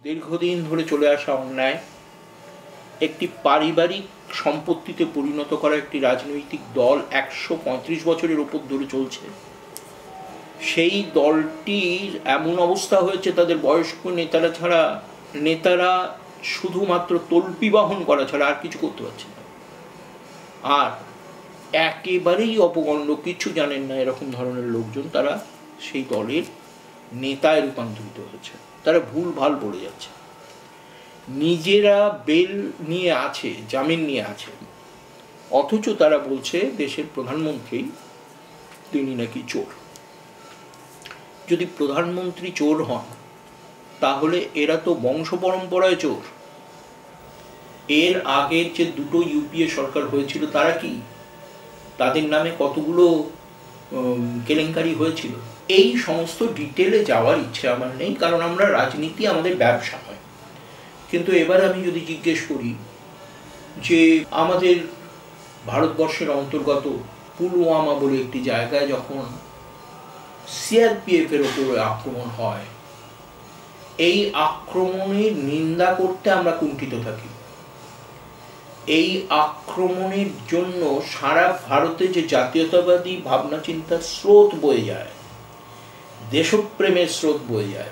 দীর্ঘদিন ধরে চলে আসা অন্যায় একটি পারিবারিক সম্পত্তিতে পরিণত করা একটি রাজনৈতিক দল ১৩৫ বছরের উপর ধরে চলছে। সেই দলটির এমন অবস্থা হয়েছে, তাদের বয়স্ক নেতারা শুধুমাত্র তল্পি বহন করা ছাড়া আর কিছু করতে পারছে না। আর একেবারেই অপগণ্ড, কিছু জানেন না এরকম ধরনের লোকজন তারা সেই দলের নেতায় রূপান্তরিত হয়েছে। তারা ভুল ভাল পড়ে যাচ্ছে, নিজেরা বেল নিয়ে আছে, জামিন নিয়ে আছে, অথচ তারা বলছে দেশের প্রধানমন্ত্রী তিনি নাকি চোর। যদি প্রধানমন্ত্রী চোর হন তাহলে এরা তো বংশ পরম্পরায় চোর। এর আগের যে দুটো ইউপিএ সরকার হয়েছিল তারা কি, তাদের নামে কতগুলো কেলেঙ্কারি হয়েছিল। এই সমস্ত ডিটেলে যাওয়ার ইচ্ছে আমার নেই, কারণ আমরা রাজনীতি আমাদের ব্যবসা হয়। কিন্তু এবার আমি যদি জিজ্ঞেস করি যে আমাদের ভারতবর্ষের অন্তর্গত পুলওয়ামা বলে একটি জায়গায় যখন সিআরপিএফ এর ওপরে আক্রমণ হয়, এই আক্রমণের নিন্দা করতে আমরা কুণ্ঠিত থাকি। এই আক্রমণের জন্য সারা ভারতে যে জাতীয়তাবাদী ভাবনা চিন্তার স্রোত বয়ে যায়, দেশপ্রেমের স্রোত বয়ে যায়,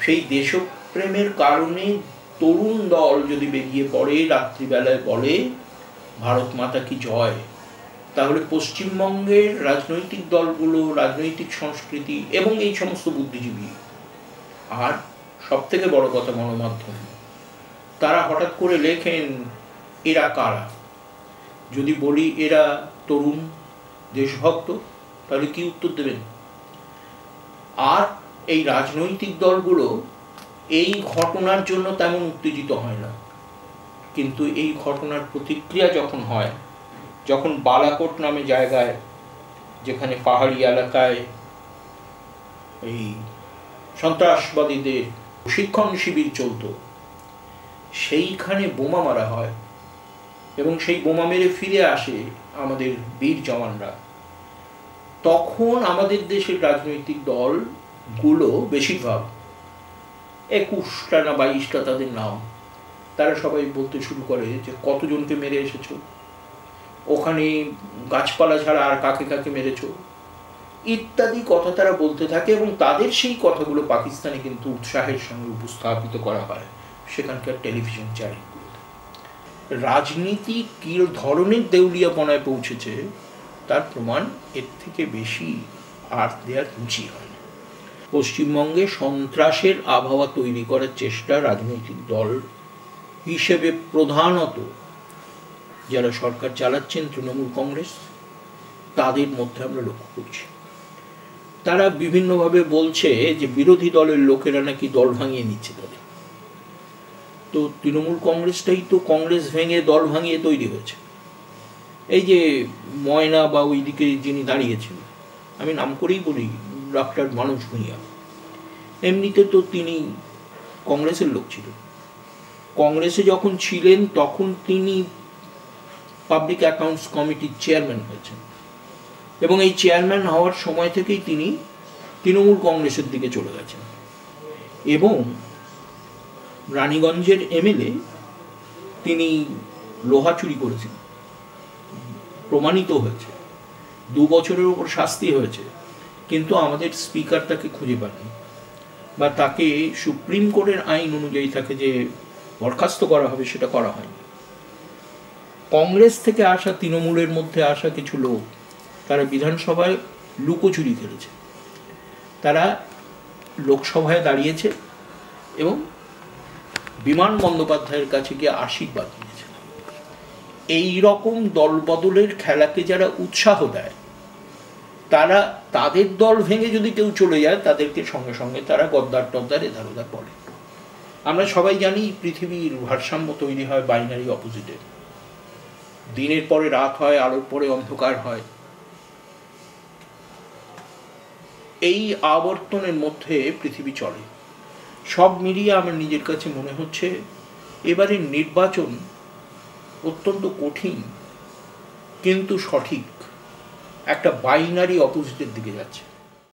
সেই দেশপ্রেমের কারণে তরুণ দল যদি বেরিয়ে পড়ে রাত্রিবেলায় বলে ভারত মাতা কি জয়, তাহলে পশ্চিমবঙ্গের রাজনৈতিক দলগুলো, রাজনৈতিক সংস্কৃতি এবং এই সমস্ত বুদ্ধিজীবী, আর সব থেকে বড় কথা গণমাধ্যম, তারা হঠাৎ করে লেখেন এরা কারা। যদি বলি এরা তরুণ দেশভক্ত, তাহলে কি উত্তর দেবেন? আর এই রাজনৈতিক দলগুলো এই ঘটনার জন্য তেমন উত্তেজিত হয় না, কিন্তু এই ঘটনার প্রতিক্রিয়া যখন হয়, যখন বালাকোট নামে জায়গায়, যেখানে পাহাড়ি এলাকায় এই সন্ত্রাসবাদীদের প্রশিক্ষণ শিবির চলত, সেইখানে বোমা মারা হয় এবং সেই বোমা মেরে ফিরে আসে আমাদের বীর জওয়ানরা, তখন আমাদের দেশের রাজনৈতিক দলগুলো বেশিরভাগ ২১টা না ২২টা তাদের নাম, তারা সবাই বলতে শুরু করে যে কতজনকে মেরে এসেছো, ওখানে গাছপালা ছাড়া আর কাকে কাকে মেরেছো, ইত্যাদি কথা তারা বলতে থাকে। এবং তাদের সেই কথাগুলো পাকিস্তানে কিন্তু উৎসাহের সঙ্গে উপস্থাপিত করা হয় সেখানকার টেলিভিশন চ্যানেলগুলোতে। রাজনীতি কী ধরনের দেউলিয়াপনায় পৌঁছেছে তার প্রমাণ এর থেকে বেশি আর দেওয়ার রুচি হয় না। পশ্চিমবঙ্গে সন্ত্রাসের আবহাওয়া তৈরি করার চেষ্টা রাজনৈতিক দল হিসেবে প্রধানত যারা সরকার চালাচ্ছেন, তৃণমূল কংগ্রেস, তাদের মধ্যে আমরা লক্ষ্য করছি। তারা বিভিন্নভাবে বলছে যে বিরোধী দলের লোকেরা নাকি দল ভাঙিয়ে নিচ্ছে তাদের। তো তৃণমূল কংগ্রেসটাই তো কংগ্রেস ভেঙে দল ভাঙিয়ে তৈরি হয়েছে। এই যে ময়না বা ওই দিকে যিনি দাঁড়িয়েছেন, আমি নাম করেই বলি, ডক্টর মানোজ ভূঁইয়া, এমনিতে তো তিনি কংগ্রেসের লোক ছিলেন। কংগ্রেসে যখন ছিলেন তখন তিনি পাবলিক অ্যাকাউন্টস কমিটির চেয়ারম্যান হয়েছেন এবং এই চেয়ারম্যান হওয়ার সময় থেকেই তিনি তৃণমূল কংগ্রেসের দিকে চলে গেছেন এবং রানীগঞ্জের এমএলএ তিনি লোহা চুরি করেছেন, প্রমাণিত হয়েছে, ২ বছরের উপর শাস্তি হয়েছে, কিন্তু আমাদের স্পিকার তাকে খুঁজে পাননি বা তাকে সুপ্রিম কোর্টের আইন অনুযায়ী তাকে যে বরখাস্ত করা হবে সেটা করা হয়নি। কংগ্রেস থেকে আসা, তৃণমূলের মধ্যে আসা কিছু লোক, তারা বিধানসভায় লুকোচুরি খেলেছে, তারা লোকসভায় দাঁড়িয়েছে এবং বিমান বন্দ্যোপাধ্যায়ের কাছে গিয়ে আশীর্বাদ নিয়েছে। এই রকম দলবদলের খেলাকে যারা উৎসাহ দেয়, তারা তাদের দল ভেঙে যদি কেউ চলে যায় তাদেরকে সঙ্গে সঙ্গে তারা গদ্দার টদ্দার এধার ওধার বলে। আমরা সবাই জানি পৃথিবীর ভারসাম্য তৈরি হয় বাইনারি অপোজিটে, দিনের পরে রাত হয়, আলোর পরে অন্ধকার হয়। এই আবর্তনের মধ্যে পৃথিবী চলে। সব মিলিয়ে আমার নিজের কাছে মনে হচ্ছে এবারের নির্বাচন অত্যন্ত কঠিন কিন্তু সঠিক, একটা বাইনারি অপোজিটের দিকে যাচ্ছে।